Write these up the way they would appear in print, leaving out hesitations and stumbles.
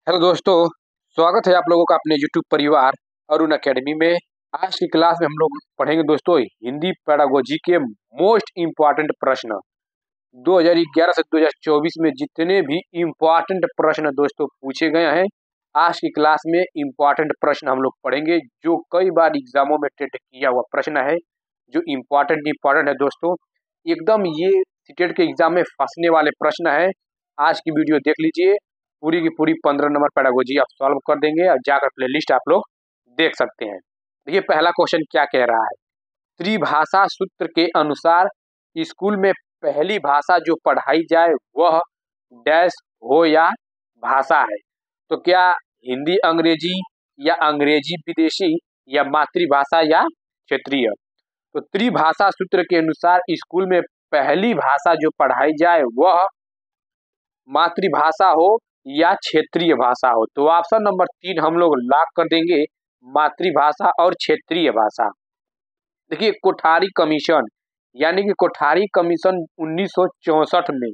Hello दोस्तों, स्वागत है आप लोगों का अपने यूट्यूब परिवार अरुण अकेडमी में। आज की क्लास में हम लोग पढ़ेंगे दोस्तों हिंदी पेडागोजी के मोस्ट इम्पॉर्टेंट प्रश्न। 2011 से 2024 में जितने भी इम्पॉर्टेंट प्रश्न दोस्तों पूछे गए हैं, आज की क्लास में इम्पॉर्टेंट प्रश्न हम लोग पढ़ेंगे जो कई बार एग्जामों में टेस्ट किया हुआ प्रश्न है, जो इम्पॉर्टेंट है दोस्तों। एकदम ये सीटेट के एग्जाम में फंसने वाले प्रश्न है। आज की वीडियो देख लीजिए, पूरी की पूरी 15 नंबर पेडागोजी आप सॉल्व कर देंगे और जाकर प्लेलिस्ट आप लोग देख सकते हैं। देखिए पहला क्वेश्चन क्या कह रहा है। त्रिभाषा सूत्र के अनुसार स्कूल में पहली भाषा जो पढ़ाई जाए वह डैश हो या भाषा है। तो क्या हिंदी अंग्रेजी या अंग्रेजी विदेशी या मातृभाषा या क्षेत्रीय। तो त्रिभाषा सूत्र के अनुसार स्कूल में पहली भाषा जो पढ़ाई जाए वह मातृभाषा हो या क्षेत्रीय भाषा हो। तो ऑप्शन नंबर 3 हम लोग लॉक कर देंगे, मातृभाषा और क्षेत्रीय भाषा। देखिए कोठारी कमीशन यानी कि कोठारी कमीशन 1964 में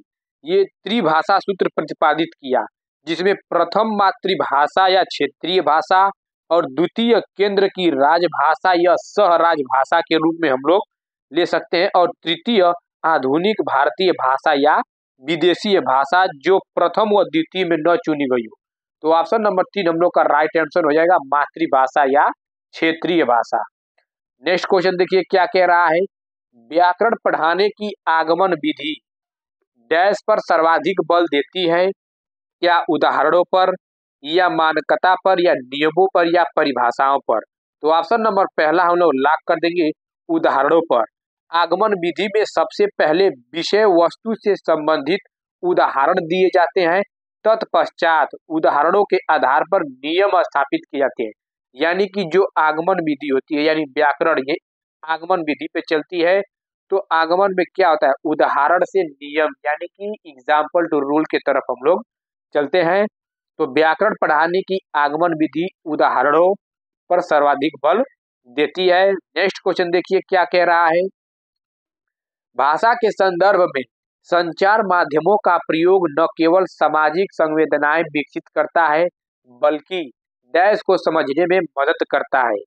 ये त्रिभाषा सूत्र प्रतिपादित किया, जिसमें प्रथम मातृभाषा या क्षेत्रीय भाषा और द्वितीय केंद्र की राजभाषा या सह राजभाषा के रूप में हम लोग ले सकते हैं, और तृतीय आधुनिक भारतीय भाषा या विदेशी भाषा जो प्रथम व द्वितीय में न चुनी गई हो। तो ऑप्शन नंबर 3 हम लोग का राइट आंसर हो जाएगा, मातृभाषा या क्षेत्रीय भाषा। नेक्स्ट क्वेश्चन देखिए क्या कह रहा है। व्याकरण पढ़ाने की आगमन विधि डैश पर सर्वाधिक बल देती है। क्या उदाहरणों पर या मानकता पर या नियमों पर या परिभाषाओं पर। तो ऑप्शन नंबर पहला हम लोग लॉक कर देंगे, उदाहरणों पर। आगमन विधि में सबसे पहले विषय वस्तु से संबंधित उदाहरण दिए जाते हैं, तत्पश्चात उदाहरणों के आधार पर नियम स्थापित किए जाते हैं। यानी कि जो आगमन विधि होती है यानी व्याकरण ये आगमन विधि पे चलती है। तो आगमन में क्या होता है, उदाहरण से नियम यानी कि एग्जाम्पल टू रूल के तरफ हम लोग चलते हैं। तो व्याकरण पढ़ाने की आगमन विधि उदाहरणों पर सर्वाधिक बल देती है। नेक्स्ट क्वेश्चन देखिए क्या कह रहा है। भाषा के संदर्भ में संचार माध्यमों का प्रयोग न केवल सामाजिक संवेदनाएं विकसित करता है बल्कि डैश को समझने में मदद करता है।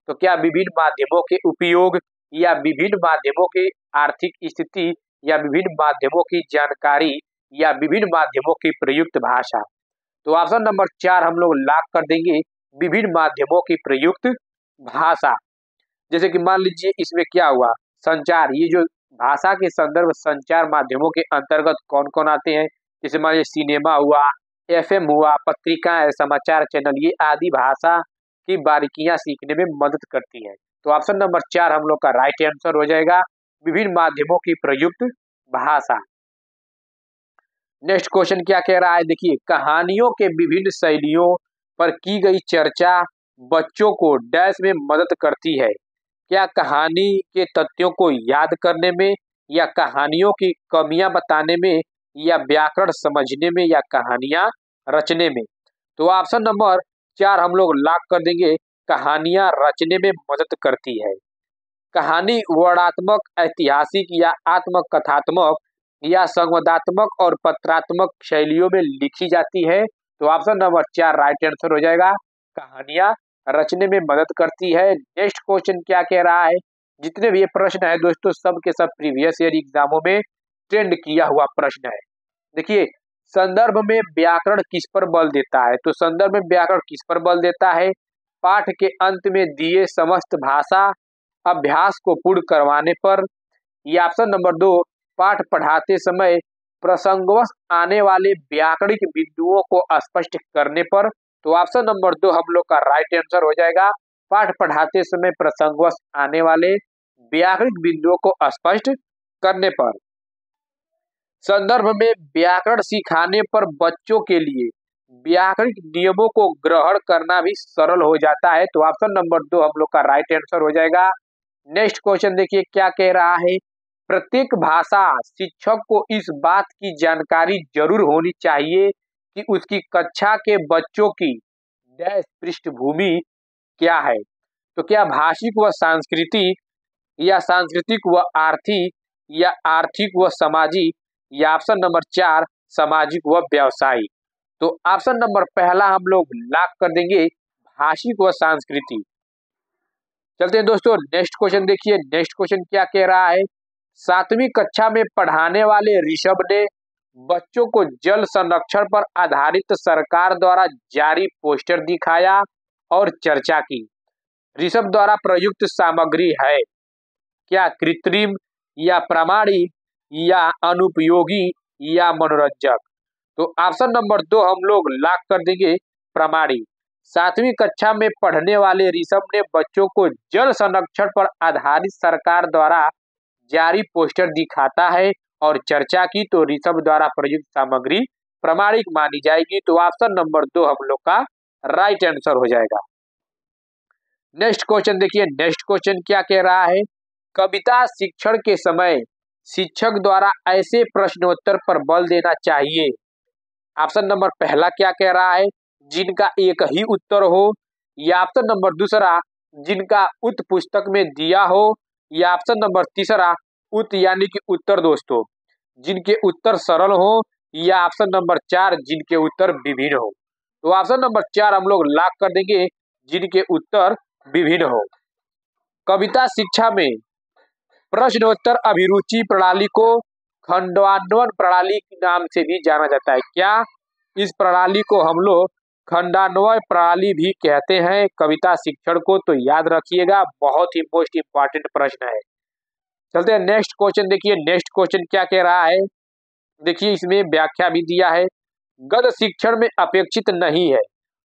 तो क्या विभिन्न माध्यमों के उपयोग या विभिन्न माध्यमों की आर्थिक स्थिति या विभिन्न माध्यमों की जानकारी या विभिन्न माध्यमों की प्रयुक्त भाषा। तो ऑप्शन नंबर 4 हम लोग लॉक कर देंगे, विभिन्न माध्यमों की प्रयुक्त भाषा। जैसे कि मान लीजिए इसमें क्या हुआ, संचार, ये जो भाषा के संदर्भ संचार माध्यमों के अंतर्गत कौन कौन आते हैं, जैसे मान लीजिए सिनेमा हुआ, एफएम हुआ, पत्रिकाएं, समाचार चैनल, ये आदि भाषा की बारीकियां सीखने में मदद करती है। तो ऑप्शन नंबर 4 हम लोग का राइट आंसर हो जाएगा, विभिन्न माध्यमों की प्रयुक्त भाषा। नेक्स्ट क्वेश्चन क्या कह रहा है, देखिए कहानियों के विभिन्न शैलियों पर की गई चर्चा बच्चों को डैश में मदद करती है। क्या कहानी के तथ्यों को याद करने में या कहानियों की कमियां बताने में या व्याकरण समझने में या कहानियां रचने में। तो ऑप्शन नंबर 4 हम लोग लॉक कर देंगे, कहानियां रचने में मदद करती है। कहानी वर्णात्मक, ऐतिहासिक या आत्मकथात्मक या संवादात्मक और पत्रात्मक शैलियों में लिखी जाती है। तो ऑप्शन नंबर 4 राइट आंसर हो जाएगा, कहानियां रचने में मदद करती है। नेक्स्ट क्वेश्चन क्या कह रहा है। जितने भी ये प्रश्न है दोस्तों सब के सब प्रीवियस ईयर एग्जामों में ट्रेंड किया हुआ प्रश्न है। देखिए संदर्भ में व्याकरण किस पर बल देता है। तो संदर्भ में व्याकरण किस पर बल देता है, पाठ के अंत में दिए समस्त भाषा अभ्यास को पूर्ण करवाने पर, या ऑप्शन नंबर 2 पाठ पढ़ाते समय प्रसंगवश आने वाले व्याकरणिक बिंदुओं को स्पष्ट करने पर। तो ऑप्शन नंबर 2 हम लोग का राइट आंसर हो जाएगा, पाठ पढ़ाते समय प्रसंगवश आने वाले व्याकरणिक बिंदुओं को स्पष्ट करने पर। संदर्भ में व्याकरण सिखाने पर बच्चों के लिए व्याकरणिक नियमों को ग्रहण करना भी सरल हो जाता है। तो ऑप्शन नंबर 2 हम लोग का राइट आंसर हो जाएगा। नेक्स्ट क्वेश्चन देखिए क्या कह रहा है। प्रत्येक भाषा शिक्षक को इस बात की जानकारी जरूर होनी चाहिए कि उसकी कक्षा के बच्चों की डैश पृष्ठभूमि क्या है। तो क्या भाषिक व सांस्कृतिक या सांस्कृतिक व आर्थिक या आर्थिक व सामाजिक, या ऑप्शन नंबर 4 सामाजिक व व्यावसायिक। तो ऑप्शन नंबर पहला हम लोग लॉक कर देंगे, भाषिक व सांस्कृतिक। चलते हैं दोस्तों नेक्स्ट क्वेश्चन देखिए। नेक्स्ट क्वेश्चन क्या कह रहा है, 7वीं कक्षा में पढ़ाने वाले ऋषभ ने बच्चों को जल संरक्षण पर आधारित सरकार द्वारा जारी पोस्टर दिखाया और चर्चा की। ऋषभ द्वारा प्रयुक्त सामग्री है क्या कृत्रिम या प्रामाणिक या अनुपयोगी या मनोरंजक। तो ऑप्शन नंबर 2 हम लोग लॉक कर देंगे, प्रामाणिक। 7वीं कक्षा में पढ़ने वाले ऋषभ ने बच्चों को जल संरक्षण पर आधारित सरकार द्वारा जारी पोस्टर दिखाता है और चर्चा की, तो ऋषभ द्वारा प्रयुक्त सामग्री प्रामाणिक मानी जाएगी। तो ऑप्शन नंबर 2 हम लोग का राइट आंसर हो जाएगा। नेक्स्ट क्वेश्चन देखिए। नेक्स्ट क्वेश्चन क्या कह रहा है, कविता शिक्षण के समय शिक्षक द्वारा ऐसे प्रश्नोत्तर पर बल देना चाहिए। ऑप्शन नंबर पहला क्या कह रहा है, जिनका एक ही उत्तर हो, या ऑप्शन नंबर दूसरा जिनका उत पुस्तक में दिया हो, या ऑप्शन नंबर तीसरा उत यानी कि उत्तर दोस्तों जिनके उत्तर सरल हो, या ऑप्शन नंबर 4 जिनके उत्तर विभिन्न हो। तो ऑप्शन नंबर 4 हम लोग लॉक कर देंगे, जिनके उत्तर विभिन्न हो। कविता शिक्षा में प्रश्नोत्तर अभिरुचि प्रणाली को खंडान्वयन प्रणाली के नाम से भी जाना जाता है क्या। इस प्रणाली को हम लोग खंडान्वय प्रणाली भी कहते हैं कविता शिक्षण को, तो याद रखिएगा, बहुत ही मोस्ट इंपॉर्टेंट प्रश्न है। चलते हैं नेक्स्ट क्वेश्चन देखिए। नेक्स्ट क्वेश्चन क्या कह रहा है, देखिए इसमें व्याख्या भी दिया है, गद्य शिक्षण में अपेक्षित नहीं है।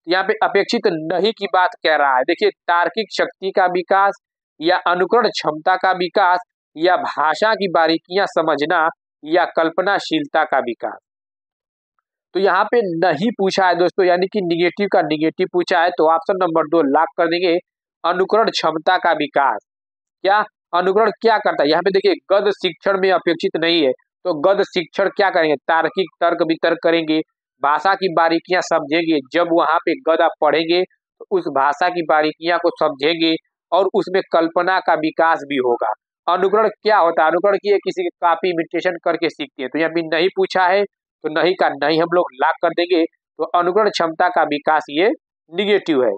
यहाँ पे अपेक्षित नहीं की बात कह रहा है। देखिए तार्किक शक्ति का विकास या अनुकरण क्षमता का विकास या भाषा की बारीकियां समझना या कल्पनाशीलता का विकास। तो यहाँ पे नहीं पूछा है दोस्तों, यानी कि निगेटिव का निगेटिव पूछा है, तो ऑप्शन नंबर 2 लॉक कर देंगे, अनुकरण क्षमता का विकास। क्या अनुकरण क्या करता है, यहाँ पे देखिए गद्य शिक्षण में अपेक्षित नहीं है, तो गद्य शिक्षण क्या करेंगे, तार्किक तर्क वितर्क करेंगे, भाषा की बारीकियां समझेंगे। जब वहां पे गद्य आप पढ़ेंगे तो उस भाषा की बारीकियां को समझेंगे और उसमें कल्पना का विकास भी होगा। अनुकरण क्या होता है, अनुकरण की किसी की कॉपी इमिटेशन करके सीखते हैं, तो यहाँ भी नहीं पूछा है, तो नहीं का नहीं हम लोग लॉक कर देंगे। तो अनुकरण क्षमता का विकास ये निगेटिव है।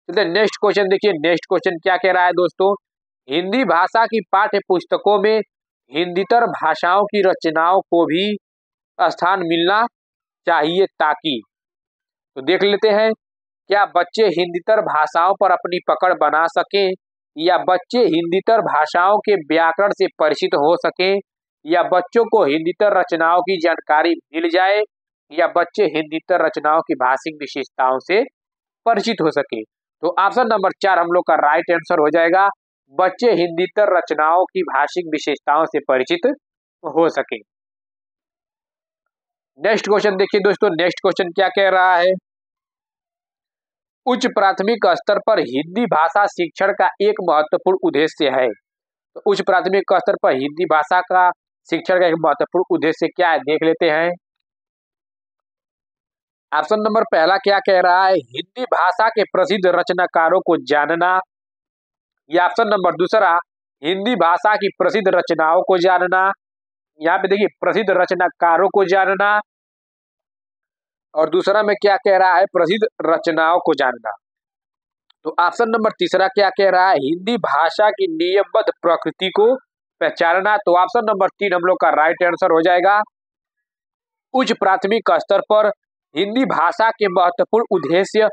तो नेक्स्ट क्वेश्चन देखिए। नेक्स्ट क्वेश्चन क्या कह रहा है दोस्तों, हिंदी भाषा की पाठ्य पुस्तकों में हिंदीतर भाषाओं की रचनाओं को भी स्थान मिलना चाहिए ताकि। तो देख लेते हैं, क्या बच्चे हिंदीतर भाषाओं पर अपनी पकड़ बना सकें, या बच्चे हिंदीतर भाषाओं के व्याकरण से परिचित हो सकें, या बच्चों को हिंदीतर रचनाओं की जानकारी मिल जाए, या बच्चे हिंदीतर रचनाओं की भाषिक विशेषताओं से परिचित हो सके। तो ऑप्शन नंबर 4 हम लोग का राइट आंसर हो जाएगा, बच्चे हिंदीतर रचनाओं की भाषिक विशेषताओं से परिचित हो सके। नेक्स्ट क्वेश्चन देखिए दोस्तों। नेक्स्ट क्वेश्चन क्या कह रहा है, उच्च प्राथमिक स्तर पर हिंदी भाषा शिक्षण का एक महत्वपूर्ण उद्देश्य है। तो उच्च प्राथमिक स्तर पर हिंदी भाषा का शिक्षण का एक महत्वपूर्ण उद्देश्य क्या है, देख लेते हैं। ऑप्शन नंबर पहला क्या कह रहा है, हिंदी भाषा के प्रसिद्ध रचनाकारों को जानना, या ऑप्शन नंबर दूसरा हिंदी भाषा की प्रसिद्ध रचनाओं को जानना। यहाँ पे देखिए प्रसिद्ध रचनाकारों को जानना, और दूसरा में क्या कह रहा है, प्रसिद्ध रचनाओं को जानना। तो ऑप्शन नंबर तीसरा क्या कह रहा है, हिंदी भाषा की नियमबद्ध प्रकृति को पहचानना। तो ऑप्शन नंबर 3 हम लोग का राइट आंसर हो जाएगा। उच्च प्राथमिक स्तर पर हिंदी भाषा के महत्वपूर्ण उद्देश्य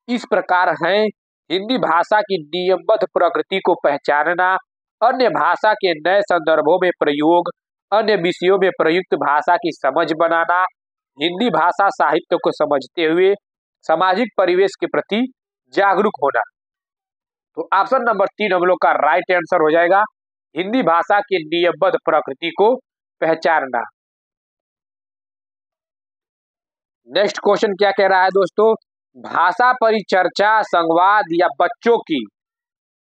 इस प्रकार हैं, हिंदी भाषा की नियमबद्ध प्रकृति को पहचानना, अन्य भाषा के नए संदर्भों में प्रयोग, अन्य विषयों में प्रयुक्त भाषा की समझ बनाना, हिंदी भाषा साहित्य को समझते हुए सामाजिक परिवेश के प्रति जागरूक होना। तो ऑप्शन नंबर 3 हम लोग का राइट आंसर हो जाएगा, हिंदी भाषा की नियमबद्ध प्रकृति को पहचानना। नेक्स्ट क्वेश्चन क्या कह रहा है दोस्तों, भाषा परिचर्चा संवाद या बच्चों की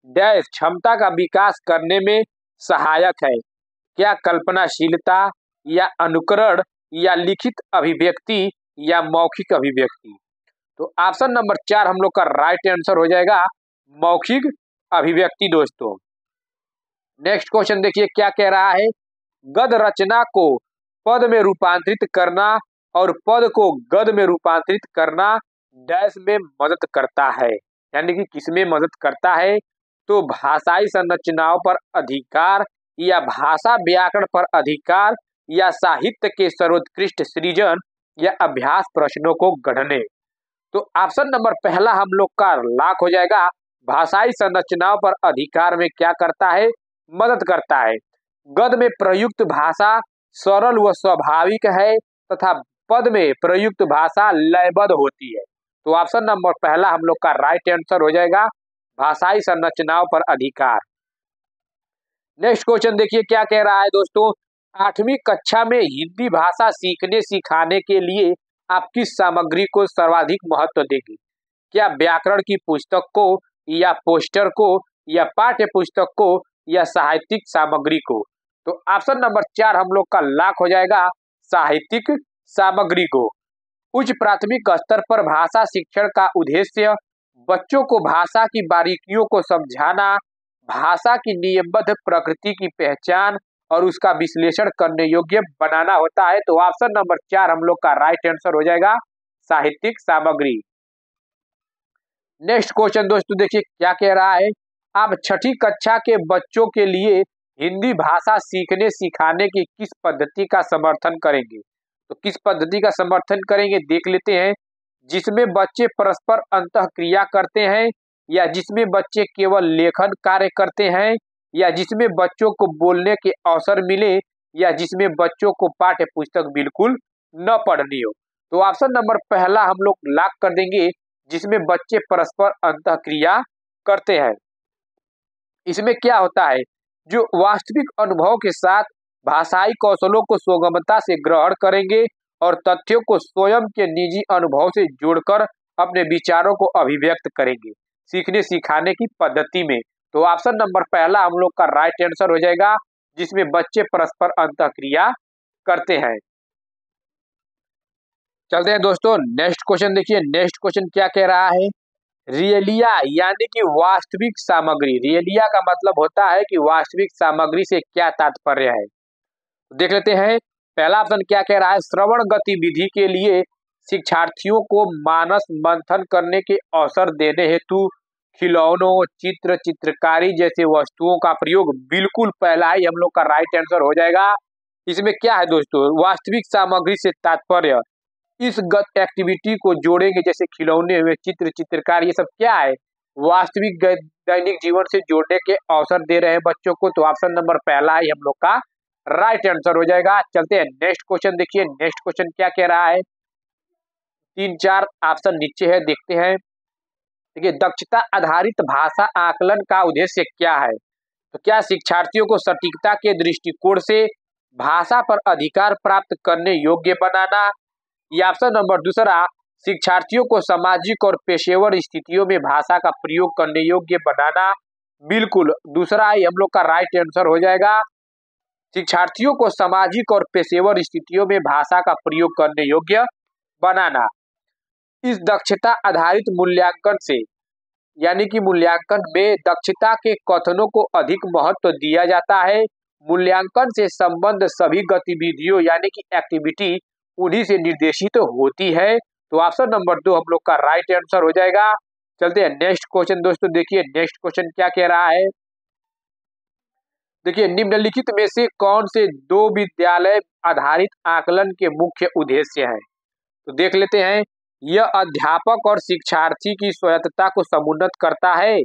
डैश क्षमता का विकास करने में सहायक है। क्या कल्पनाशीलता, या अनुकरण, या लिखित अभिव्यक्ति, या मौखिक अभिव्यक्ति। तो ऑप्शन नंबर 4 हम लोग का राइट आंसर हो जाएगा, मौखिक अभिव्यक्ति दोस्तों। नेक्स्ट क्वेश्चन देखिए क्या कह रहा है, गद्य रचना को पद में रूपांतरित करना और पद को गद में रूपांतरित करना डैश में मदद करता है। यानी कि किसमें मदद करता है? तो भाषाई संरचनाओं पर अधिकार या भाषा व्याकरण पर अधिकार या साहित्य के सर्वोत्कृष्ट सृजन या अभ्यास प्रश्नों को गढ़ने। तो ऑप्शन नंबर पहला हम लोग का लॉक हो जाएगा। भाषाई संरचनाओं पर अधिकार में क्या करता है? मदद करता है। गद्य में प्रयुक्त भाषा सरल व स्वाभाविक है तथा पद में प्रयुक्त भाषा लयबद्ध होती है। तो ऑप्शन नंबर पहला हम लोग का राइट आंसर हो जाएगा, भाषाई संरचनाओं पर अधिकार। नेक्स्ट क्वेश्चन देखिए क्या कह रहा है दोस्तों। 8वीं कक्षा में हिंदी भाषा सीखने सिखाने के लिए आप किस सामग्री को सर्वाधिक महत्व देंगे? क्या व्याकरण की पुस्तक को या पोस्टर को या पाठ्य पुस्तक को या साहित्यिक सामग्री को? तो ऑप्शन नंबर 4 हम लोग का लॉक हो जाएगा, साहित्यिक सामग्री को। उच्च प्राथमिक स्तर पर भाषा शिक्षण का उद्देश्य बच्चों को भाषा की बारीकियों को समझाना, भाषा की नियमबद्ध प्रकृति की पहचान और उसका विश्लेषण करने योग्य बनाना होता है। तो ऑप्शन नंबर 4 हम लोग का राइट आंसर हो जाएगा, साहित्यिक सामग्री। नेक्स्ट क्वेश्चन दोस्तों देखिए क्या कह रहा है। आप 6ठी कक्षा के बच्चों के लिए हिंदी भाषा सीखने सिखाने की किस पद्धति का समर्थन करेंगे? तो किस पद्धति का समर्थन करेंगे देख लेते हैं। जिसमें बच्चे परस्पर अंतःक्रिया करते हैं, या जिसमें बच्चे केवल लेखन कार्य करते हैं, या जिसमें बच्चों को बोलने के अवसर मिले, या जिसमें बच्चों को पाठ्य पुस्तक बिल्कुल न पढ़नी हो। तो ऑप्शन नंबर पहला हम लोग लॉक कर देंगे, जिसमें बच्चे परस्पर अंतःक्रिया करते हैं। इसमें क्या होता है, जो वास्तविक अनुभव के साथ भाषाई कौशलों को सुगमता से ग्रहण करेंगे और तथ्यों को स्वयं के निजी अनुभव से जोड़कर अपने विचारों को अभिव्यक्त करेंगे सीखने सिखाने की पद्धति में। तो ऑप्शन नंबर पहला हम लोग का राइट आंसर हो जाएगा, जिसमें बच्चे परस्पर अंतःक्रिया करते हैं। चलते हैं दोस्तों नेक्स्ट क्वेश्चन देखिए। नेक्स्ट क्वेश्चन क्या कह रहा है। रियलिया यानी कि वास्तविक सामग्री, रियलिया का मतलब होता है कि वास्तविक सामग्री से क्या तात्पर्य है, देख लेते हैं। पहला ऑप्शन क्या कह रहा है। श्रवण गतिविधि के लिए शिक्षार्थियों को मानस मंथन करने के अवसर देने हेतु खिलौनों, चित्र, चित्रकारी जैसे वस्तुओं का प्रयोग। बिल्कुल पहला ही हम लोग का राइट आंसर हो जाएगा। इसमें क्या है दोस्तों, वास्तविक सामग्री से तात्पर्य इस गत एक्टिविटी को जोड़ेंगे, जैसे खिलौने हुए, चित्र, चित्रकार, ये सब क्या है, वास्तविक दैनिक जीवन से जोड़ने के अवसर दे रहे हैं बच्चों को। तो ऑप्शन नंबर पहला ही हम लोग का राइट आंसर हो जाएगा। चलते हैं नेक्स्ट क्वेश्चन देखिए। नेक्स्ट क्वेश्चन क्या कह रहा है। 3-4 ऑप्शन नीचे है, देखते हैं। देखिए, दक्षता आधारित भाषा आकलन का उद्देश्य क्या है? तो क्या शिक्षार्थियों को सटीकता के दृष्टिकोण से भाषा पर अधिकार प्राप्त करने योग्य बनाना, या ऑप्शन नंबर दूसरा, शिक्षार्थियों को सामाजिक और पेशेवर स्थितियों में भाषा का प्रयोग करने योग्य बनाना। बिल्कुल दूसरा ही हम लोग का राइट आंसर हो जाएगा, शिक्षार्थियों को सामाजिक और पेशेवर स्थितियों में भाषा का प्रयोग करने योग्य बनाना। इस दक्षता आधारित मूल्यांकन से, यानी कि मूल्यांकन में दक्षता के कथनों को अधिक महत्व दिया जाता है। मूल्यांकन से संबंध सभी गतिविधियों यानी कि एक्टिविटी उन्हीं से निर्देशित होती है। तो ऑप्शन नंबर 2 हम लोग का राइट आंसर हो जाएगा। चलते हैं नेक्स्ट क्वेश्चन दोस्तों देखिए। नेक्स्ट क्वेश्चन क्या कह रहा है। देखिए, निम्नलिखित में से कौन से 2 विद्यालय आधारित आकलन के मुख्य उद्देश्य हैं? तो देख लेते हैं। यह अध्यापक और शिक्षार्थी की स्वायत्तता को समुन्नत करता है।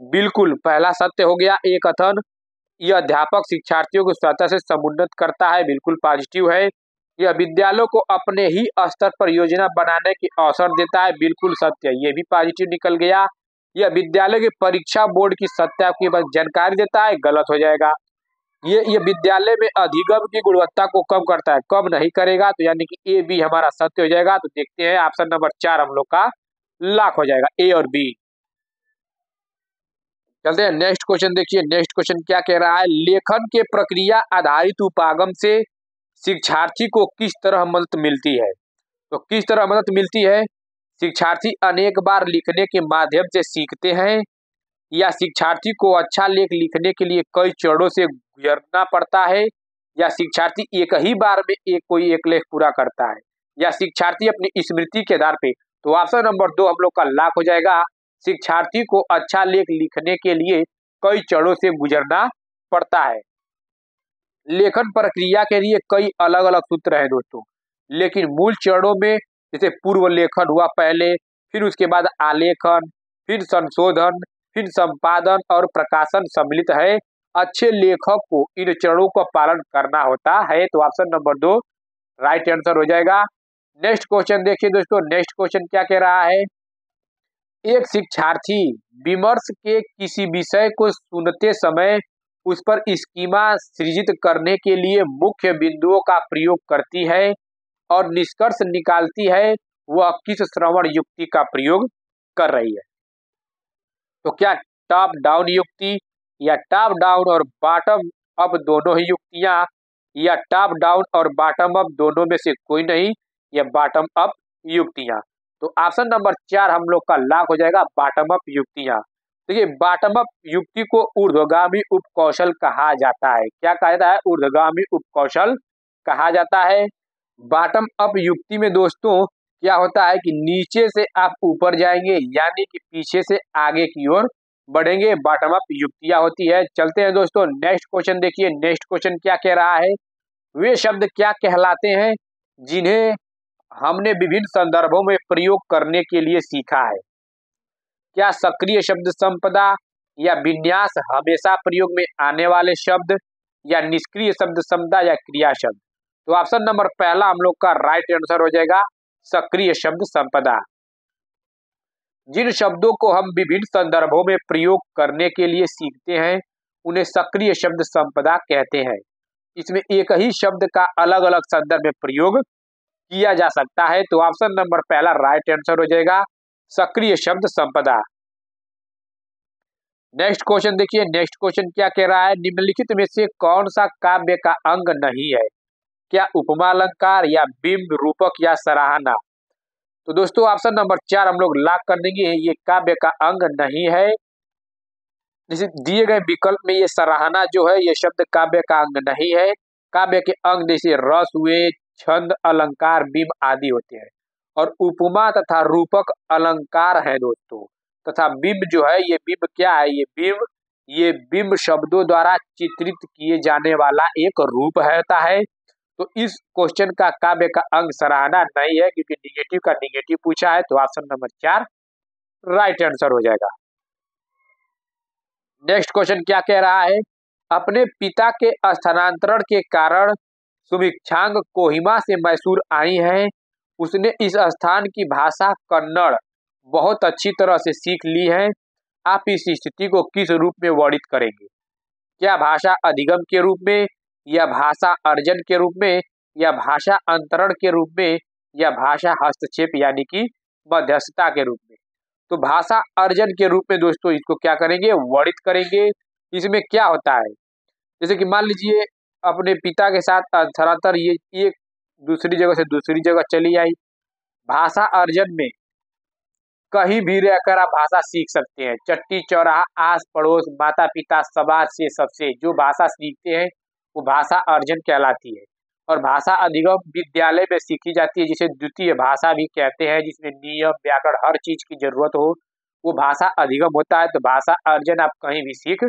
बिल्कुल पहला सत्य हो गया एक कथन। यह अध्यापक शिक्षार्थियों को स्वायत्तता से समुन्नत करता है, बिल्कुल पॉजिटिव है। यह विद्यालयों को अपने ही स्तर पर योजना बनाने के अवसर देता है, बिल्कुल सत्य, ये भी पॉजिटिव निकल गया। यह विद्यालय के परीक्षा बोर्ड की सत्ता की जानकारी देता है, गलत हो जाएगा। ये विद्यालय में अधिगम की गुणवत्ता को कम करता है, कम नहीं करेगा, तो यानी कि ए बी हमारा सत्य हो जाएगा। तो देखते हैं ऑप्शन नंबर 4 हम लोग का लॉक हो जाएगा, ए और बी। चलते हैं नेक्स्ट क्वेश्चन देखिए। नेक्स्ट क्वेश्चन क्या कह रहा है। लेखन के प्रक्रिया आधारित उपागम से शिक्षार्थी को किस तरह मदद मिलती है? तो किस तरह मदद मिलती है। शिक्षार्थी अनेक बार लिखने के माध्यम से सीखते हैं, या शिक्षार्थी को अच्छा लेख लिखने के लिए कई चरणों से गुजरना पड़ता है, या शिक्षार्थी एक ही बार में कोई एक लेख पूरा करता है। या शिक्षार्थी अपनी स्मृति के आधार पे। तो ऑप्शन नंबर 2 हम लोग का लॉक हो जाएगा। शिक्षार्थी को अच्छा लेख लिखने के लिए कई चरणों से गुजरना पड़ता है। लेखन प्रक्रिया के लिए कई अलग अलग सूत्र हैं दोस्तों, लेकिन मूल चरणों में जैसे पूर्व लेखन हुआ पहले, फिर उसके बाद आलेखन, फिर संशोधन, फिर संपादन और प्रकाशन सम्मिलित है। अच्छे लेखक को इन चरणों का पालन करना होता है। तो ऑप्शन नंबर 2 राइट आंसर हो जाएगा। नेक्स्ट क्वेश्चन देखिए दोस्तों, नेक्स्ट क्वेश्चन क्या कह रहा है। एक शिक्षार्थी विमर्श के किसी विषय को सुनते समय उस पर स्कीमा सृजित करने के लिए मुख्य बिंदुओं का प्रयोग करती है और निष्कर्ष निकालती है, वह किस श्रवण युक्ति का प्रयोग कर रही है। तो क्या टॉप डाउन युक्ति, या टॉप डाउन और बॉटम अप दोनों ही युक्तियां, या टॉप डाउन और बॉटम अप दोनों में से कोई नहीं, या बॉटम अप युक्तियां। तो ऑप्शन नंबर 4 हम लोग का लॉक हो जाएगा, बॉटम अप युक्तियां। देखिए बॉटम अप युक्ति को ऊर्ध्वगामी उपकौशल कहा जाता है। क्या कहा जाता है? ऊर्ध्वगामी उपकौशल कहा जाता है। बॉटम अप युक्ति में दोस्तों क्या होता है कि नीचे से आप ऊपर जाएंगे, यानी कि पीछे से आगे की ओर बढ़ेंगे, बॉटम अप युक्तियां होती है। चलते हैं दोस्तों नेक्स्ट क्वेश्चन देखिए, नेक्स्ट क्वेश्चन क्या कह रहा है। वे शब्द क्या कहलाते हैं जिन्हें हमने विभिन्न संदर्भों में प्रयोग करने के लिए सीखा है। क्या सक्रिय शब्द संपदा, या विन्यास हमेशा प्रयोग में आने वाले शब्द, या निष्क्रिय शब्द संपदा, या क्रिया शब्द। तो ऑप्शन नंबर पहला हम लोग का राइट आंसर हो जाएगा, सक्रिय शब्द संपदा। जिन शब्दों को हम विभिन्न संदर्भों में प्रयोग करने के लिए सीखते हैं उन्हें सक्रिय शब्द संपदा कहते हैं। इसमें एक ही शब्द का अलग अलग संदर्भ में प्रयोग किया जा सकता है। तो ऑप्शन नंबर पहला राइट आंसर हो जाएगा, सक्रिय शब्द संपदा। नेक्स्ट क्वेश्चन देखिए, नेक्स्ट क्वेश्चन क्या कह रहा है। निम्नलिखित में से कौन सा काव्य का अंग नहीं है। क्या उपमा अलंकार, या बिंब, रूपक, या सराहना। तो दोस्तों ऑप्शन नंबर 4 हम लोग लॉक कर देंगे, ये काव्य का अंग नहीं है। जैसे दिए गए विकल्प में ये सराहना जो है ये शब्द काव्य का अंग नहीं है। काव्य के अंग जैसे रस हुए, छंद, अलंकार, बिंब आदि होते हैं, और उपमा तथा रूपक अलंकार है दोस्तों। तथा बिंब जो है ये बिंब क्या है, ये बिंब शब्दों द्वारा चित्रित किए जाने वाला एक रूप होता है। तो इस क्वेश्चन का काव्य का अंग सराहना नहीं है, क्योंकि निगेटिव का निगेटिव पूछा है। तो ऑप्शन नंबर 4 राइट आंसर हो जाएगा। नेक्स्ट क्वेश्चन क्या कह रहा है। अपने पिता के स्थानांतरण के कारण सुमिक्षांग कोहिमा से मैसूर आई हैं। उसने इस स्थान की भाषा कन्नड़ बहुत अच्छी तरह से सीख ली है। आप इस स्थिति को किस रूप में वर्णित करेंगे। क्या भाषा अधिगम के रूप में, या भाषा अर्जन के रूप में, या भाषा अंतरण के रूप में, या भाषा हस्तक्षेप यानी कि मध्यस्थता के रूप में। तो भाषा अर्जन के रूप में दोस्तों इसको क्या करेंगे, वर्णित करेंगे। इसमें क्या होता है, जैसे कि मान लीजिए अपने पिता के साथ स्थलांतर, ये दूसरी जगह से दूसरी जगह चली आई। भाषा अर्जन में कहीं भी रहकर आप भाषा सीख सकते हैं। चट्टी चौराहा, आस पड़ोस, माता पिता, समाज से, सबसे जो भाषा सीखते हैं वो भाषा अर्जन कहलाती है। और भाषा अधिगम विद्यालय में सीखी जाती है, जिसे द्वितीय भाषा भी कहते हैं, जिसमें नियम, व्याकरण, हर चीज की जरूरत हो, वो भाषा अधिगम होता है। तो भाषा अर्जन आप कहीं भी सीख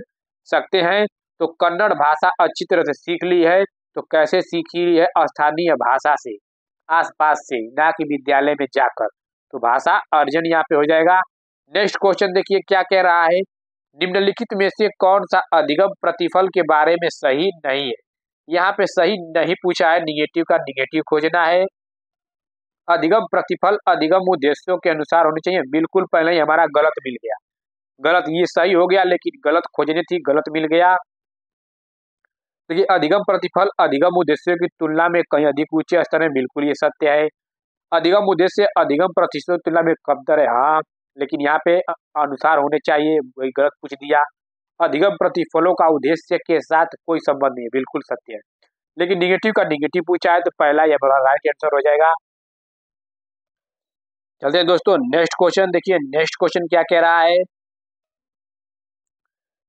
सकते हैं। तो कन्नड़ भाषा अच्छी तरह से सीख ली है, तो कैसे सीखी है, स्थानीय भाषा से, आसपास से, ना कि विद्यालय में जाकर। तो भाषा अर्जन यहाँ पे हो जाएगा। नेक्स्ट क्वेश्चन देखिए क्या कह रहा है। निम्नलिखित में से कौन सा अधिगम प्रतिफल के बारे में सही नहीं है। यहाँ पे सही नहीं पूछा है, निगेटिव का निगेटिव खोजना है। अधिगम प्रतिफल अधिगम उद्देश्यों के अनुसार होनी चाहिए। बिल्कुल पहले ही हमारा गलत मिल गया, गलत, ये सही हो गया लेकिन गलत खोजनी थी, गलत मिल गया। देखिए अधिगम प्रतिफल अधिगम उद्देश्यों की तुलना में कहीं अधिक ऊंचे स्तर में, बिल्कुल ये सत्य है। अधिगम उद्देश्य अधिगम प्रतिशतों की तुलना में कमतर है, हाँ, लेकिन यहाँ पे अनुसार होने चाहिए, वही गलत पूछ दिया। अधिगम प्रतिफलों का उद्देश्य के साथ कोई संबंध नहीं है, बिल्कुल सत्य है। लेकिन निगेटिव का निगेटिव पूछा है, तो पहला ये हमारा राइट आंसर हो जाएगा। चलते हैं दोस्तों नेक्स्ट क्वेश्चन देखिए, नेक्स्ट क्वेश्चन क्या कह रहा है।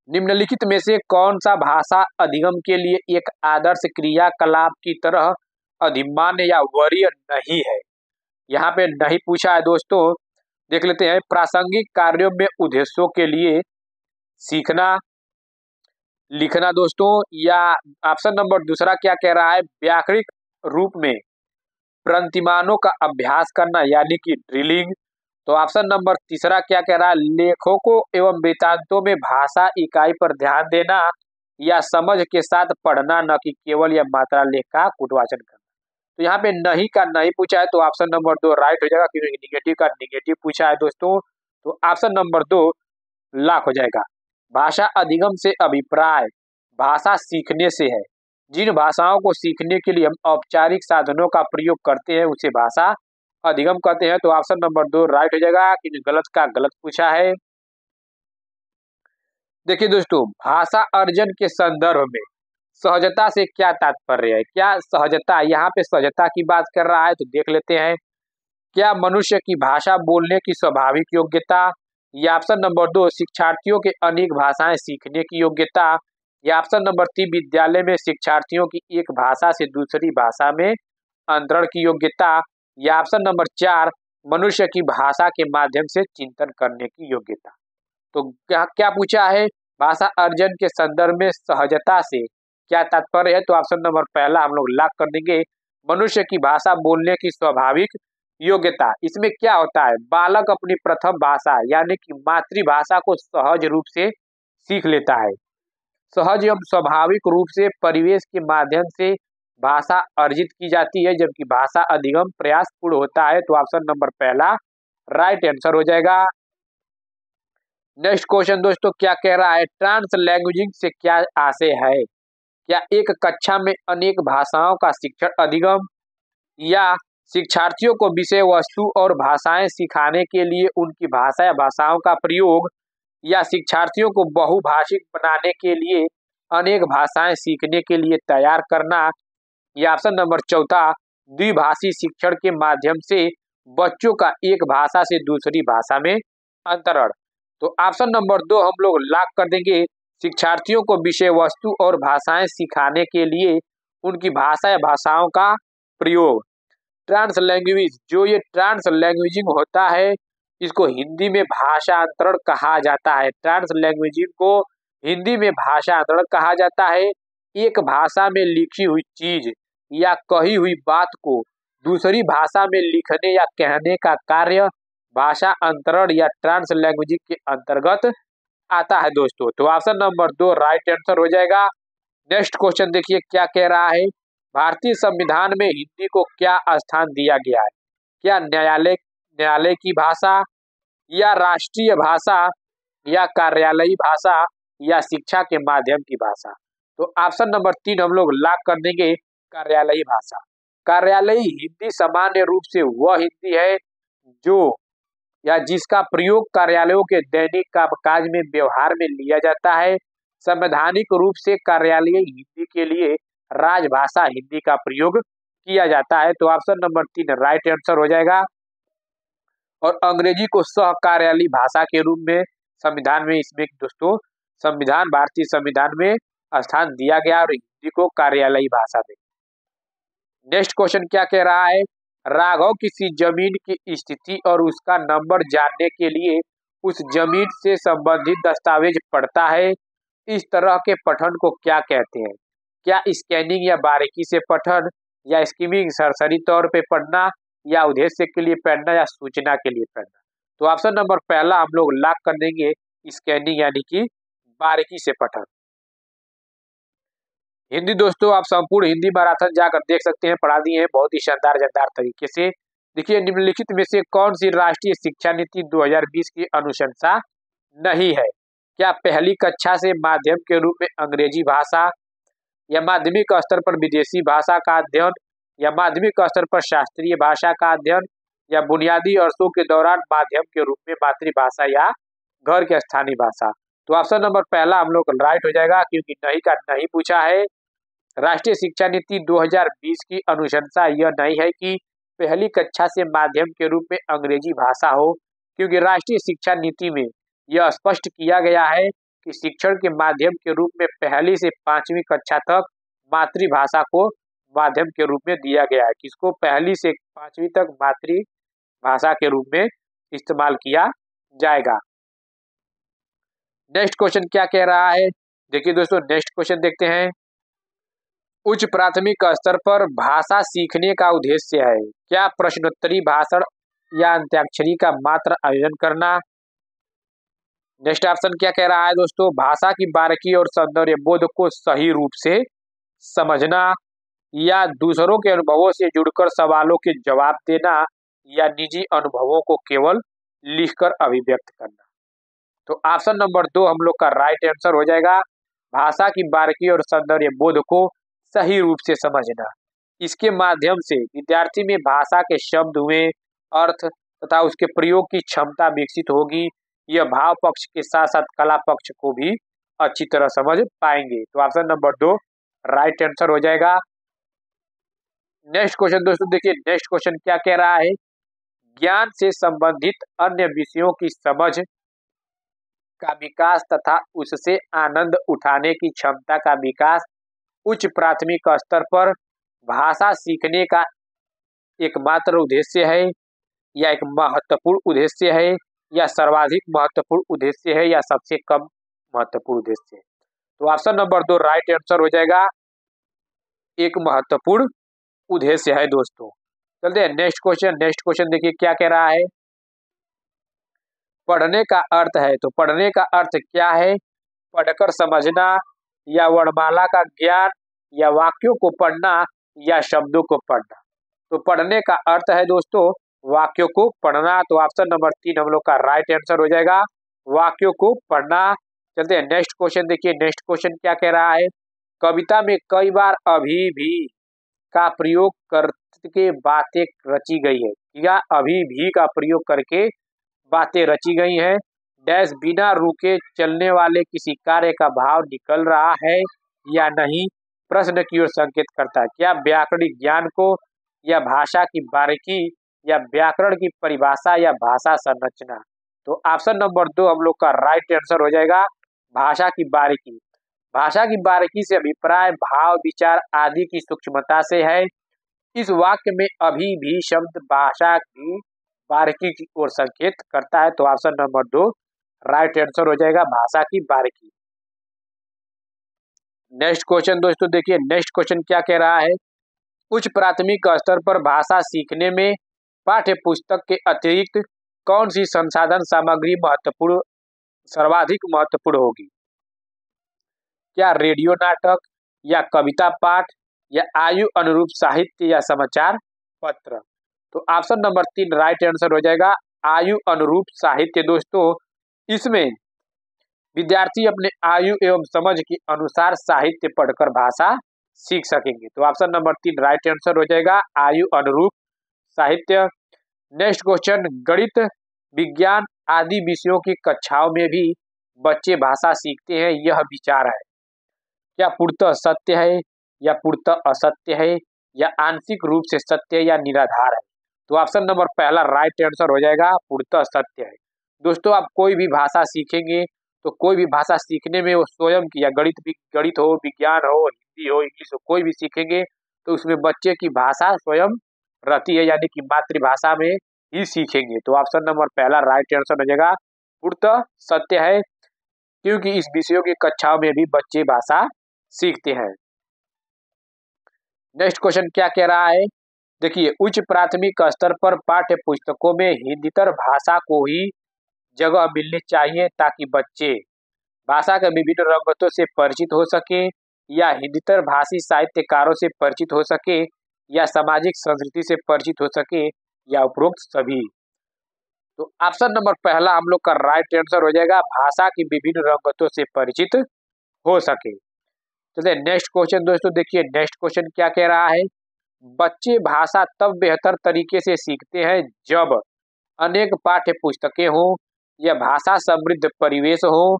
निम्नलिखित में से कौन सा भाषा अधिगम के लिए एक आदर्श क्रियाकलाप की तरह अधिमान्य या वरीय नहीं है। यहाँ पे नहीं पूछा है दोस्तों। देख लेते हैं, प्रासंगिक कार्यों में उद्देश्यों के लिए सीखना, लिखना दोस्तों, या ऑप्शन नंबर दूसरा क्या कह रहा है, व्याकरणिक रूप में प्रतिमानों का अभ्यास करना यानी कि ड्रिलिंग। तो ऑप्शन नंबर तीसरा क्या कह रहा है, लेखकों एवं वृत्तांतों में भाषा इकाई पर ध्यान देना या समझ के साथ पढ़ना, न कि केवल या मात्रा लेख का कूटवाचन करना। तो यहाँ पे नहीं का नहीं पूछा है, तो ऑप्शन नंबर 2 राइट हो जाएगा, क्योंकि निगेटिव का निगेटिव पूछा है दोस्तों। तो ऑप्शन नंबर 2 लॉक हो जाएगा। भाषा अधिगम से अभिप्राय भाषा सीखने से है। जिन भाषाओं को सीखने के लिए हम औपचारिक साधनों का प्रयोग करते हैं उसे भाषा अधिगम कहते हैं। तो ऑप्शन नंबर 2 राइट हो जाएगा, कि गलत का गलत पूछा है। देखिए दोस्तों, भाषा अर्जन के संदर्भ में सहजता से क्या तात्पर्य है, क्या सहजता, यहाँ पे सहजता की बात कर रहा है, तो देख लेते हैं। क्या मनुष्य की भाषा बोलने की स्वाभाविक योग्यता, या ऑप्शन नंबर 2 शिक्षार्थियों के अनेक भाषाएं सीखने की योग्यता, या ऑप्शन नंबर 3 विद्यालय में शिक्षार्थियों की एक भाषा से दूसरी भाषा में अंतरण की योग्यता, या ऑप्शन नंबर 4 मनुष्य की भाषा के माध्यम से चिंतन करने की योग्यता। तो क्या क्या पूछा है, भाषा अर्जन के संदर्भ में सहजता से क्या तात्पर्य है, तो ऑप्शन नंबर पहला हम लोग लॉक कर देंगे, मनुष्य की भाषा बोलने की स्वाभाविक योग्यता। इसमें क्या होता है, बालक अपनी प्रथम भाषा यानी कि मातृभाषा को सहज रूप से सीख लेता है। सहज एवं स्वाभाविक रूप से परिवेश के माध्यम से भाषा अर्जित की जाती है, जबकि भाषा अधिगम प्रयास पूर्ण होता है। तो ऑप्शन नंबर पहला राइट आंसर हो जाएगा। नेक्स्ट क्वेश्चन दोस्तों क्या कह रहा है, ट्रांस लैंग्वेजिंग से क्या आशय है, क्या एक कक्षा में अनेक भाषाओं का शिक्षण अधिगम, या शिक्षार्थियों को विषय वस्तु और भाषाएं सिखाने के लिए उनकी भाषा या भाषाओं का प्रयोग, या शिक्षार्थियों को बहुभाषिक बनाने के लिए अनेक भाषाएं सीखने के लिए तैयार करना, या ऑप्शन नंबर चौथा द्विभाषी शिक्षण के माध्यम से बच्चों का एक भाषा से दूसरी भाषा में अंतरण। तो ऑप्शन नंबर 2 हम लोग लॉक कर देंगे, शिक्षार्थियों को विषय वस्तु और भाषाएं सिखाने के लिए उनकी भाषा या भाषाओं का प्रयोग। ट्रांस लैंग्वेज, जो ये ट्रांस लैंग्वेजिंग होता है इसको हिंदी में भाषांतरण कहा जाता है। ट्रांस लैंग्वेजिंग को हिंदी में भाषांतरण कहा जाता है। एक भाषा में लिखी हुई चीज या कही हुई बात को दूसरी भाषा में लिखने या कहने का कार्य भाषा अंतरण या ट्रांस लैंग्वेजिंग के अंतर्गत आता है दोस्तों। तो ऑप्शन नंबर 2 राइट आंसर हो जाएगा। नेक्स्ट क्वेश्चन देखिए क्या कह रहा है, भारतीय संविधान में हिंदी को क्या स्थान दिया गया है, क्या न्यायालय की भाषा, या राष्ट्रीय भाषा, या कार्यालयी भाषा, या शिक्षा के माध्यम की भाषा। तो ऑप्शन नंबर 3 हम लोग लॉक कर देंगे, कार्यालयी भाषा। कार्यालयी हिंदी सामान्य रूप से वह हिंदी है जो या जिसका प्रयोग कार्यालयों के दैनिक कामकाज में व्यवहार में लिया जाता है। संवैधानिक रूप से कार्यालयी हिंदी के लिए राजभाषा हिंदी का प्रयोग किया जाता है। तो ऑप्शन नंबर 3 राइट आंसर हो जाएगा। और अंग्रेजी को सह कार्यालयी भाषा के रूप में संविधान में इसमें दोस्तों संविधान भारतीय संविधान में स्थान दिया गया और हिंदी को कार्यालयी भाषा में। नेक्स्ट क्वेश्चन क्या कह रहा है, राघव किसी जमीन की स्थिति और उसका नंबर जानने के लिए उस जमीन से संबंधित दस्तावेज पढ़ता है। इस तरह के पठन को क्या कहते हैं, क्या स्कैनिंग या बारीकी से पठन, या स्कीमिंग सरसरी तौर पे पढ़ना, या उद्देश्य के लिए पढ़ना, या सूचना के लिए पढ़ना। तो ऑप्शन नंबर पहला हम लोग लॉक कर देंगे, स्कैनिंग यानी कि बारीकी से पठन। हिंदी दोस्तों आप संपूर्ण हिंदी मैराथन जाकर देख सकते हैं, पढ़ा दिए हैं बहुत ही शानदार तरीके से। देखिए निम्नलिखित में से कौन सी राष्ट्रीय शिक्षा नीति 2020 की अनुशंसा नहीं है, क्या पहली कक्षा से माध्यम के रूप में अंग्रेजी भाषा, या माध्यमिक स्तर पर विदेशी भाषा का अध्ययन, या माध्यमिक स्तर पर शास्त्रीय भाषा का अध्ययन, या बुनियादी वर्षों के दौरान माध्यम के रूप में मातृभाषा या घर की स्थानीय भाषा। तो ऑप्शन नंबर पहला हम लोग राइट हो जाएगा, क्योंकि नहीं का नहीं पूछा है। राष्ट्रीय शिक्षा नीति 2020 की अनुशंसा यह नहीं है कि पहली कक्षा से माध्यम के रूप में अंग्रेजी भाषा हो, क्योंकि राष्ट्रीय शिक्षा नीति में यह स्पष्ट किया गया है कि शिक्षण के माध्यम के रूप में पहली से 5वीं कक्षा तक मातृभाषा को माध्यम के रूप में दिया गया है। किसको, पहली से 5वीं तक भाषा के रूप में इस्तेमाल किया जाएगा। नेक्स्ट क्वेश्चन क्या कह रहा है, देखिए दोस्तों नेक्स्ट क्वेश्चन देखते हैं। उच्च प्राथमिक स्तर पर भाषा सीखने का उद्देश्य है, क्या प्रश्नोत्तरी भाषण या अंत्याक्षरी का मात्र आयोजन करना। नेक्स्ट ऑप्शन क्या कह रहा है दोस्तों, भाषा की बारीकी और सौंदर्य बोध को सही रूप से समझना, या दूसरों के अनुभवों से जुड़कर सवालों के जवाब देना, या निजी अनुभवों को केवल लिखकर अभिव्यक्त करना। तो ऑप्शन नंबर 2 हम लोग का राइट आंसर हो जाएगा, भाषा की बारीकी और सौंदर्य बोध को सही रूप से समझना। इसके माध्यम से विद्यार्थी में भाषा के शब्द हुए, अर्थ तथा उसके प्रयोग की क्षमता विकसित होगी। यह भाव पक्ष के साथ साथ कला पक्ष को भी अच्छी तरह समझ पाएंगे। तो ऑप्शन नंबर 2 राइट आंसर हो जाएगा। नेक्स्ट क्वेश्चन दोस्तों देखिए, नेक्स्ट क्वेश्चन क्या कह रहा है, ज्ञान से संबंधित अन्य विषयों की समझ का विकास तथा उससे आनंद उठाने की क्षमता का विकास उच्च प्राथमिक स्तर पर भाषा सीखने का एकमात्र उद्देश्य है, या एक महत्वपूर्ण उद्देश्य है, या सर्वाधिक महत्वपूर्ण उद्देश्य है, या सबसे कम महत्वपूर्ण उद्देश्य है। तो ऑप्शन नंबर 2 राइट आंसर हो जाएगा, एक महत्वपूर्ण उद्देश्य है दोस्तों। चलते हैं नेक्स्ट क्वेश्चन। नेक्स्ट क्वेश्चन देखिए क्या कह रहा है, पढ़ने का अर्थ है, तो पढ़ने का अर्थ क्या है, पढ़कर समझना, या वर्णमाला का ज्ञान, या वाक्यों को पढ़ना, या शब्दों को पढ़ना। तो पढ़ने का अर्थ है दोस्तों वाक्यों को पढ़ना। तो ऑप्शन नंबर 3 हम लोग का राइट आंसर हो जाएगा, वाक्यों को पढ़ना। चलते हैं नेक्स्ट क्वेश्चन देखिए, नेक्स्ट क्वेश्चन क्या कह रहा है, कविता में कई बार अभी भी का प्रयोग करके बातें रची गई है, या अभी भी का प्रयोग करके बातें रची गई हैं। डैश बिना रुके चलने वाले किसी कार्य का भाव निकल रहा है या नहीं, प्रश्न की ओर संकेत करता है। क्या व्याकरणिक ज्ञान को, या भाषा की बारीकी, या व्याकरण की परिभाषा, या भाषा संरचना। तो ऑप्शन नंबर 2 हम लोग का राइट आंसर हो जाएगा, भाषा की बारीकी। भाषा की बारीकी से अभिप्राय भाव विचार आदि की सूक्ष्मता से है। इस वाक्य में अभी भी शब्द भाषा की बारीकी की ओर संकेत करता है। तो ऑप्शन नंबर 2 राइट आंसर हो जाएगा, भाषा की बारीकी। नेक्स्ट क्वेश्चन दोस्तों देखिए, नेक्स्ट क्वेश्चन क्या कह रहा है, उच्च प्राथमिक स्तर पर भाषा सीखने में पाठ्य पुस्तक के अतिरिक्त कौन सी संसाधन सामग्री सर्वाधिक महत्वपूर्ण होगी। क्या रेडियो नाटक, या कविता पाठ, या आयु अनुरूप साहित्य, या समाचार पत्र। तो ऑप्शन नंबर 3 राइट आंसर हो जाएगा, आयु अनुरूप साहित्य। दोस्तों इसमें विद्यार्थी अपने आयु एवं समझ के अनुसार साहित्य पढ़कर भाषा सीख सकेंगे। तो ऑप्शन नंबर 3 राइट आंसर हो जाएगा, आयु अनुरूप साहित्य। नेक्स्ट क्वेश्चन, गणित विज्ञान आदि विषयों की कक्षाओं में भी बच्चे भाषा सीखते हैं, यह विचार है। क्या पूर्णतः सत्य है, या पूर्णतः असत्य है, या आंशिक रूप से सत्य, या निराधार है। तो ऑप्शन नंबर पहला राइट आंसर हो जाएगा, पूर्णतः सत्य है। दोस्तों आप कोई भी भाषा सीखेंगे तो कोई भी भाषा सीखने में वो स्वयं की, या गणित हो, विज्ञान हो, हिंदी हो, इंग्लिश हो, कोई भी सीखेंगे तो उसमें बच्चे की भाषा स्वयं रहती है, यानी कि मातृभाषा में ही सीखेंगे। तो ऑप्शन नंबर पहला राइट आंसर हो जाएगा, पूर्णतः सत्य है, क्योंकि इस विषयों की कक्षाओं में भी बच्चे भाषा सीखते हैं। नेक्स्ट क्वेश्चन क्या कह रहा है, देखिए उच्च प्राथमिक स्तर पर पाठ्य पुस्तकों में हिंदीतर भाषा को ही जगह मिलनी चाहिए, ताकि बच्चे भाषा के विभिन्न रंगतों से परिचित हो सके, या हिंदीतर भाषी साहित्यकारों से परिचित हो सके, या सामाजिक संस्कृति से परिचित हो सके, या उपरोक्त सभी। तो ऑप्शन नंबर पहला हम लोग का राइट आंसर हो जाएगा, भाषा की विभिन्न रंगतों से परिचित हो सके। चलिए नेक्स्ट क्वेश्चन दोस्तों देखिए, नेक्स्ट क्वेश्चन क्या कह रहा है, बच्चे भाषा तब बेहतर तरीके से सीखते हैं जब अनेक पाठ्य पुस्तकें हो, या भाषा समृद्ध परिवेश हो,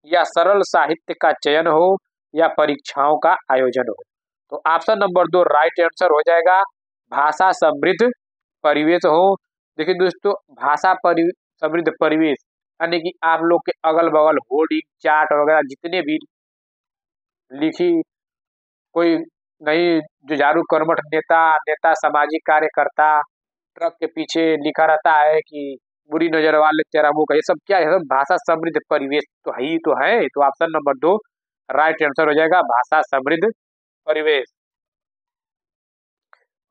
या सरल साहित्य का चयन हो, या परीक्षाओं का आयोजन हो। तो ऑप्शन नंबर 2 राइट आंसर हो जाएगा, भाषा समृद्ध परिवेश हो। देखिए दोस्तों समृद्ध परिवेश यानी कि आप लोग के अगल बगल होर्डिंग चार्ट वगैरह जितने भी लिखी कोई नहीं, जुझारू कर्मठ नेता, सामाजिक कार्यकर्ता, ट्रक के पीछे लिखा रहता है कि बुरी नजर वाले तेरा मुंह का, ये सब क्या है? सब भाषा समृद्ध परिवेश तो है ही तो है। तो ऑप्शन नंबर 2 राइट आंसर हो जाएगा, भाषा समृद्ध परिवेश।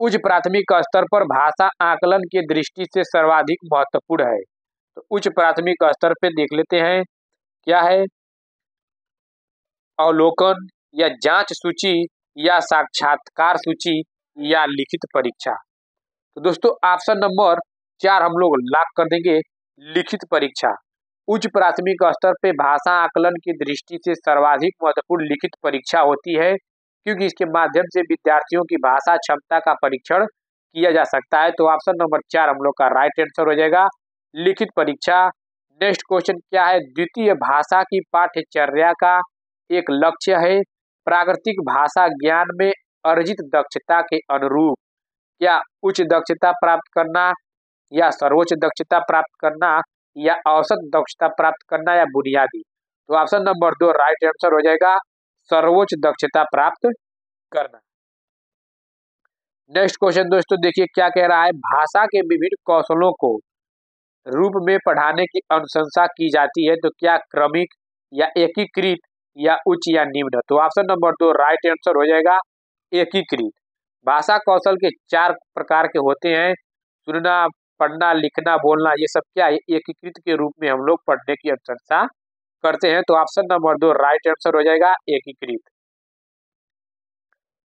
उच्च प्राथमिक स्तर पर भाषा आकलन की दृष्टि से सर्वाधिक महत्वपूर्ण है। तो उच्च प्राथमिक स्तर पे देख लेते हैं क्या है, अवलोकन या जांच सूची या साक्षात्कार सूची या लिखित परीक्षा। तो दोस्तों ऑप्शन नंबर 4 हम लोग लॉक कर देंगे, लिखित परीक्षा। उच्च प्राथमिक स्तर पे भाषा आकलन की दृष्टि से सर्वाधिक महत्वपूर्ण लिखित परीक्षा होती है, क्योंकि इसके माध्यम से विद्यार्थियों की भाषा क्षमता का परीक्षण किया जा सकता है। तो ऑप्शन नंबर 4 हम लोग का राइट आंसर हो जाएगा, लिखित परीक्षा। नेक्स्ट क्वेश्चन क्या है, द्वितीय भाषा की पाठ्यचर्या का एक लक्ष्य है प्राकृतिक भाषा ज्ञान में अर्जित दक्षता के अनुरूप क्या उच्च दक्षता प्राप्त करना या सर्वोच्च दक्षता प्राप्त करना या औसत दक्षता प्राप्त करना या बुनियादी। तो ऑप्शन नंबर 2 राइट आंसर हो जाएगा, सर्वोच्च दक्षता प्राप्त करना। नेक्स्ट क्वेश्चन दोस्तों देखिए क्या कह रहा है, भाषा के विभिन्न कौशलों को रूप में पढ़ाने की अनुशंसा की जाती है। तो क्या क्रमिक या एकीकृत या उच्च या निम्न। तो ऑप्शन नंबर 2 राइट आंसर हो जाएगा, एकीकृत। भाषा कौशल के 4 प्रकार के होते हैं, सुनना, पढ़ना, लिखना, बोलना, ये सब क्या है, एकीकृत के रूप में हम लोग पढ़ने की अनुशंसा करते हैं। तो ऑप्शन नंबर 2 राइट आंसर हो जाएगा, एकीकृत।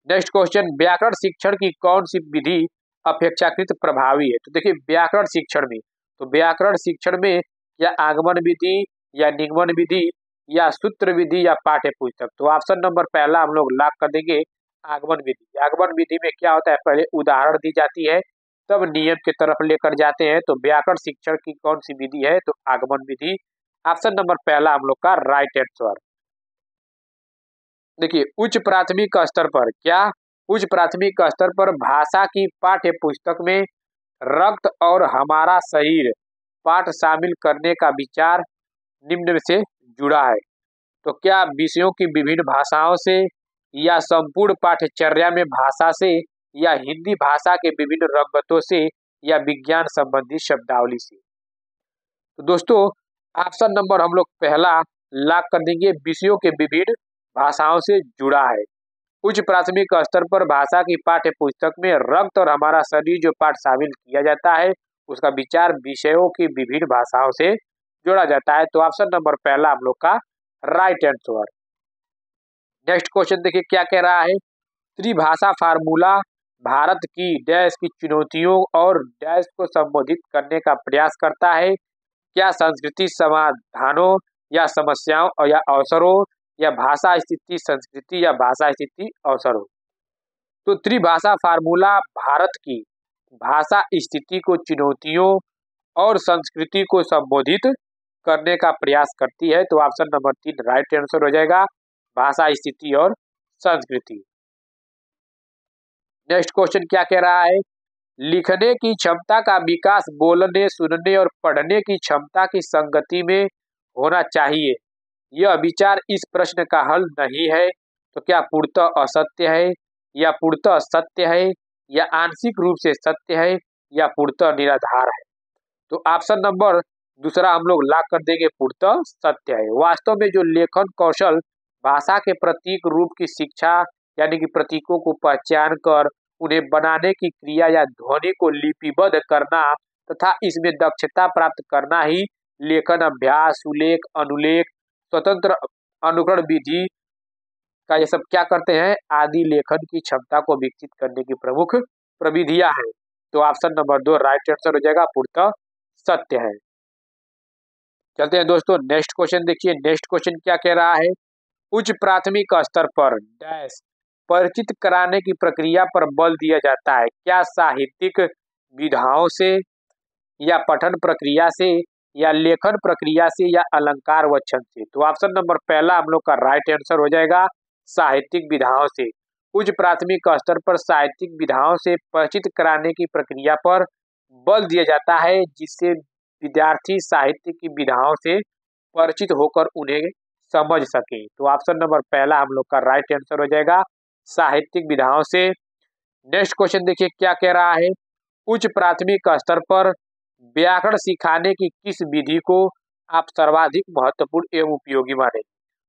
नेक्स्ट क्वेश्चन, व्याकरण शिक्षण की कौन सी विधि अपेक्षाकृत प्रभावी है। तो देखिए व्याकरण शिक्षण में, तो व्याकरण शिक्षण में या आगमन विधि या निगमन विधि या सूत्र विधि या पाठ्य पुस्तक। तो ऑप्शन नंबर पहला हम लोग लॉक कर देंगे, आगमन विधि। आगमन विधि में क्या होता है, पहले उदाहरण दी जाती है तब नियम की तरफ लेकर जाते हैं। तो व्याकरण शिक्षण की कौन सी विधि है, तो आगमन विधि। ऑप्शन नंबर पहला हम लोग का राइट आंसर। देखिए उच्च प्राथमिक स्तर पर क्या, उच्च प्राथमिक स्तर पर भाषा की पाठ्य पुस्तक में रक्त और हमारा शरीर पाठ शामिल करने का विचार निम्न से जुड़ा है। तो क्या विषयों की विभिन्न भाषाओं से या संपूर्ण पाठ्यचर्या में भाषा से या हिंदी भाषा के विभिन्न रंगतों से या विज्ञान संबंधी शब्दावली से। तो दोस्तों ऑप्शन नंबर हम लोग पहला लॉक कर देंगे, विषयों के विभिन्न भाषाओं से जुड़ा है। उच्च प्राथमिक स्तर पर भाषा की पाठ्य पुस्तक में रक्त और हमारा शरीर जो पाठ शामिल किया जाता है उसका विचार विषयों की विभिन्न भाषाओं से जोड़ा जाता है। तो ऑप्शन नंबर पहला हम लोग का राइट आंसर। नेक्स्ट क्वेश्चन देखिए क्या कह रहा है, त्रिभाषा फार्मूला भारत की डैश की चुनौतियों और डैश को संबोधित करने का प्रयास करता है। क्या संस्कृति समाधानों या समस्याओं और या अवसरों या भाषा स्थिति संस्कृति या भाषा स्थिति अवसरों। तो त्रिभाषा फार्मूला भारत की भाषा स्थिति को चुनौतियों और संस्कृति को संबोधित करने का प्रयास करती है। तो ऑप्शन नंबर 3 राइट आंसर हो जाएगा, भाषा स्थिति और संस्कृति। नेक्स्ट क्वेश्चन क्या कह रहा है, लिखने की क्षमता का विकास बोलने, सुनने और पढ़ने की क्षमता की संगति में होना चाहिए। यह विचार इस प्रश्न का हल नहीं है। तो क्या पूर्णतः असत्य है या पूर्णतः सत्य है या आंशिक रूप से सत्य है या पूर्णतः निराधार है। तो ऑप्शन नंबर दूसरा हम लोग लॉक कर देंगे, पूर्णतः सत्य है। वास्तव में जो लेखन कौशल भाषा के प्रतीक रूप की शिक्षा यानी कि प्रतीकों को पहचान कर उन्हें बनाने की क्रिया या ध्वनि को लिपिबद्ध करना तथा इसमें दक्षता प्राप्त करना ही लेखन अभ्यास, सुलेख, अनुलेख, स्वतंत्र अनुकरण विधि का ये सब क्या करते हैं, आदि लेखन की क्षमता को विकसित करने की प्रमुख प्रविधियां हैं। तो ऑप्शन नंबर 2 राइट आंसर हो जाएगा, पूर्णतः सत्य है। चलते हैं दोस्तों नेक्स्ट क्वेश्चन देखिए, नेक्स्ट क्वेश्चन क्या कह रहा है, उच्च प्राथमिक स्तर पर डैश परिचित कराने की प्रक्रिया पर बल दिया जाता है। क्या साहित्यिक विधाओं से या पठन प्रक्रिया से या लेखन प्रक्रिया से या अलंकार व छंद से। तो ऑप्शन नंबर पहला हम लोग का राइट आंसर हो जाएगा, साहित्यिक विधाओं से। उच्च प्राथमिक स्तर पर साहित्यिक विधाओं से परिचित कराने की प्रक्रिया पर बल दिया जाता है, जिससे विद्यार्थी साहित्य की विधाओं से परिचित होकर उन्हें समझ सके। तो ऑप्शन नंबर पहला हम लोग का राइट आंसर हो जाएगा, साहित्यिक विधाओं से। नेक्स्ट क्वेश्चन देखिए क्या कह रहा है, उच्च प्राथमिक स्तर पर व्याकरण सिखाने की किस विधि को आप सर्वाधिक महत्वपूर्ण एवं उपयोगी माने?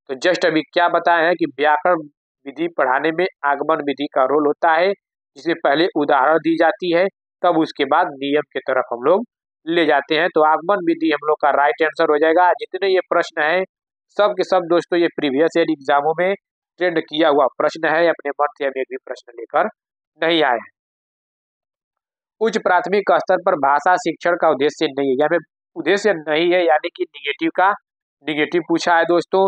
तो जस्ट अभी क्या बताए हैं कि व्याकरण विधि पढ़ाने में आगमन विधि का रोल होता है, जिसमें पहले उदाहरण दी जाती है, तब उसके बाद नियम की तरफ हम लोग ले जाते हैं। तो आगमन विधि हम लोग का राइट आंसर हो जाएगा। जितने ये प्रश्न है सब के सब दोस्तों ये प्रीवियस ईयर एग्जामों में ट्रेंड किया हुआ प्रश्न है, अपने मन से हम एक भी प्रश्न लेकर नहीं आए हैं। उच्च प्राथमिक स्तर पर भाषा शिक्षण का उद्देश्य नहीं है, यहाँ पे उद्देश्य नहीं है यानी कि निगेटिव पूछा है दोस्तों।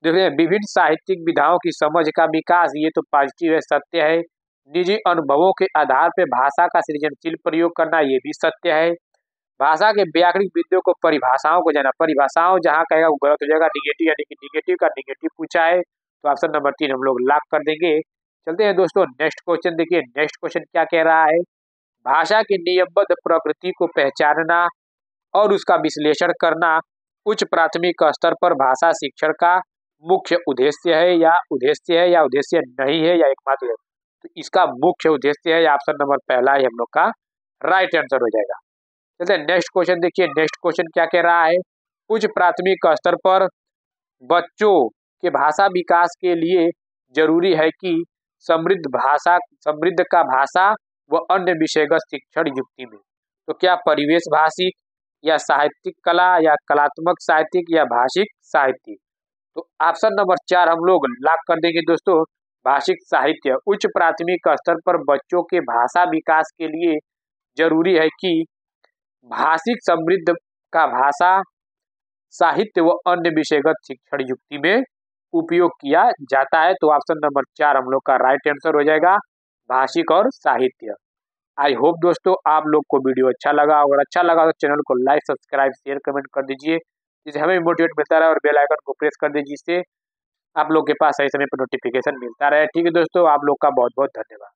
देखिए विभिन्न साहित्यिक विधाओं की समझ का विकास, ये तो पॉजिटिव है, सत्य है। निजी अनुभवों के आधार पर भाषा का सृजनशील प्रयोग करना, ये भी सत्य है। भाषा के व्याकरणिक बिंदुओं को परिभाषाओं को जाना, परिभाषाओं जहाँ कहेगा वो गलत हो जाएगा। निगेटिव यानी कि निगेटिव का निगेटिव पूछा है, तो ऑप्शन नंबर 3 हम लोग लॉक कर देंगे। चलते हैं दोस्तों नेक्स्ट क्वेश्चन। देखिए नेक्स्ट क्वेश्चन क्या कह रहा है, भाषा की नियमबद्ध प्रकृति को पहचानना और उसका विश्लेषण करना उच्च प्राथमिक स्तर पर भाषा शिक्षण का मुख्य उद्देश्य है या उद्देश्य नहीं है या एकमात्र है? तो इसका मुख्य उद्देश्य है, ऑप्शन नंबर पहला ही हम लोग का राइट आंसर हो जाएगा। चलिए नेक्स्ट क्वेश्चन देखिए, नेक्स्ट क्वेश्चन क्या कह रहा है, उच्च प्राथमिक स्तर पर बच्चों के भाषा विकास के लिए जरूरी है कि समृद्ध का भाषा व अन्य विषयगत शिक्षण युक्ति में। तो क्या परिवेश भाषिक या साहित्यिक कला या कलात्मक साहित्यिक या भाषिक साहित्य? तो ऑप्शन नंबर 4 हम लोग लॉक कर देंगे दोस्तों, भाषिक साहित्य। उच्च प्राथमिक स्तर पर बच्चों के भाषा विकास के लिए जरूरी है कि भाषिक समृद्ध का भाषा साहित्य व अन्य विषयगत शिक्षण युक्ति में उपयोग किया जाता है। तो ऑप्शन नंबर 4 हम लोग का राइट आंसर हो जाएगा, भाषिक और साहित्य। आई होप दोस्तों आप लोग को वीडियो अच्छा लगा, अगर अच्छा लगा तो चैनल को लाइक सब्सक्राइब शेयर कमेंट कर दीजिए, जिससे हमें मोटिवेट मिलता रहे, और बेल आइकन को प्रेस कर दीजिए, जिससे आप लोग के पास सही समय पर नोटिफिकेशन मिलता रहे। ठीक है दोस्तों, आप लोग का बहुत बहुत धन्यवाद।